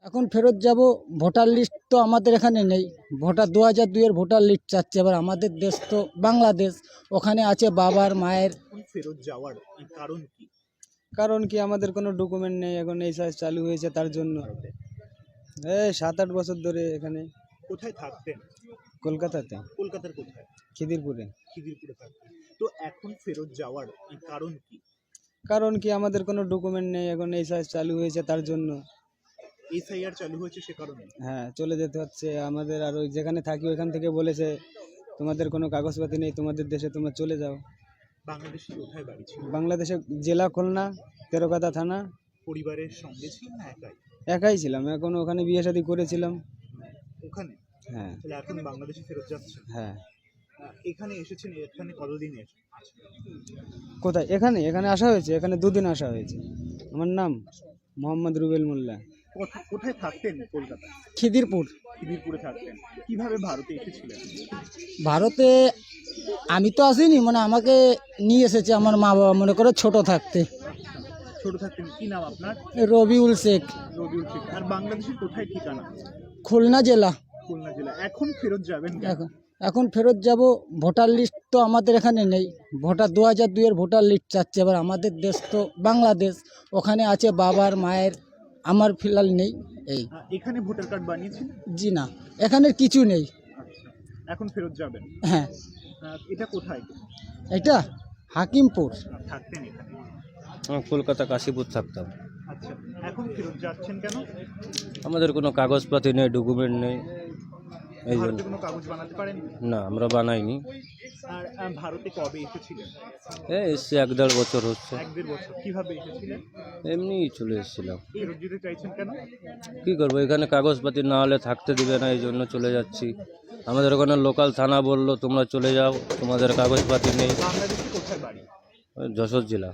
এখন ফেরত যাব। ভোটার লিস্ট তো আমাদের এখানে নেই। ভোটার 2002-এর ভোটার লিস্ট চাচ্ছে। এবার আমাদের দেশ তো বাংলাদেশ, ওখানে আছে বাবার মায়ের। এখন ফেরত যাওয়ার কারণ কি? কারণ কি আমাদের কোনো ডকুমেন্ট নেই, এখন এই সাইজ চালু হয়েছে তার জন্য। এই 7-8 বছর ধরে এখানে কোথায় থাকতেন? কলকাতাতে, কলকাতার কোথায়? খিদিরপুরে। খিদিরপুরে থাকতেন। তো এখন ফেরত যাওয়ার কারণ কি? কারণ কি আমাদের কোনো ডকুমেন্ট নেই, এখন এই সাইজ চালু হয়েছে তার জন্য। এসআইআর চালু হয়েছে সে কারণে। হ্যাঁ, চলে যেতে হচ্ছে আমাদের। আর ওই যেখানে থাকি ওইখান থেকে বলেছে তোমাদের কোনো কাগজপাতি নেই, তোমাদের দেশে তোমরা চলে যাও। বাংলাদেশে কোথায় বাড়ি ছিল? বাংলাদেশে জেলা খুলনা, তেরোকাদা থানা। পরিবারের সঙ্গে ছিলেন না একাই? একাই ছিলাম, এখন ওখানে বিয়ে শাদী করেছিলাম। ওখানে? হ্যাঁ তাহলে এখন বাংলাদেশে ফেরত যাচ্ছে? হ্যাঁ। এখানে এসেছেন, এখানে কতদিন এসেছেন? কোথায়? এখানে এখানে আসা হয়েছে, এখানে 2 দিন আসা হয়েছে। আমার নাম মোহাম্মদ রুবেল মোল্লা। কোথায় থাকতেন কলকাতা? খিদিরপুর। খিদিরপুরে থাকতেন। কিভাবে ভারতে এসেছিলেন? ভারতে আমি তো আসিনি, মানে আমাকে নিয়ে এসেছে আমার মা বাবা, মনে করো ছোট থাকতে। ছোট থাকতেন। কি নাম আপনার? রবিউল শেখ। রবিউল শেখ। আর বাংলাদেশের কোথায় ঠিকানা? খুলনা জেলা। খুলনা জেলা। এখন ফেরত যাবেন কেন? এখন ফেরত যাব। ভোটার লিস্ট তো আমাদের এখানে নেই। ভোটার 2002-এর ভোটার লিস্ট চাচ্ছে। এবার আমাদের দেশ তো বাংলাদেশ, ওখানে আছে বাবার মায়ের। আমার ফিলহাল নেই। এই এখানে ভোটার কার্ড বানিয়েছেন? জি না, এখানে কিছু নেই। আচ্ছা, এখন ফেরত যাবেন। হ্যাঁ। এটা কোথায়? এটা হাকিমপুর। থাকতেন এখানে? কলকাতা কাশীপুর থাকতাম। আচ্ছা, এখন ফেরত যাচ্ছেন কেন? আমাদের কোনো কাগজপাতি নেই, ডকুমেন্ট নেই, এই জন্য। ভারতে কোনো কাগজ বানাতে পারেন? না, আমরা বানাইনি। আর ভারতে কবে এসেছিলেন? এসছি 1-1.5 বছর হচ্ছে। 1-1.5 বছর। কিভাবে এসেছিলেন? এমনিই চলে এসেছিলাম। ফেরত যেতে চাইছেন কেন? কি করবো, এখানে কাগজপাতি না হলে থাকতে দিবে না, এই জন্য চলে যাচ্ছি। আমাদের ওখানে লোকাল থানা বললো তোমরা চলে যাও, তোমাদের কাগজপাতি নেই। বাংলাদেশে কোথায় বাড়ি? যশোর জেলা।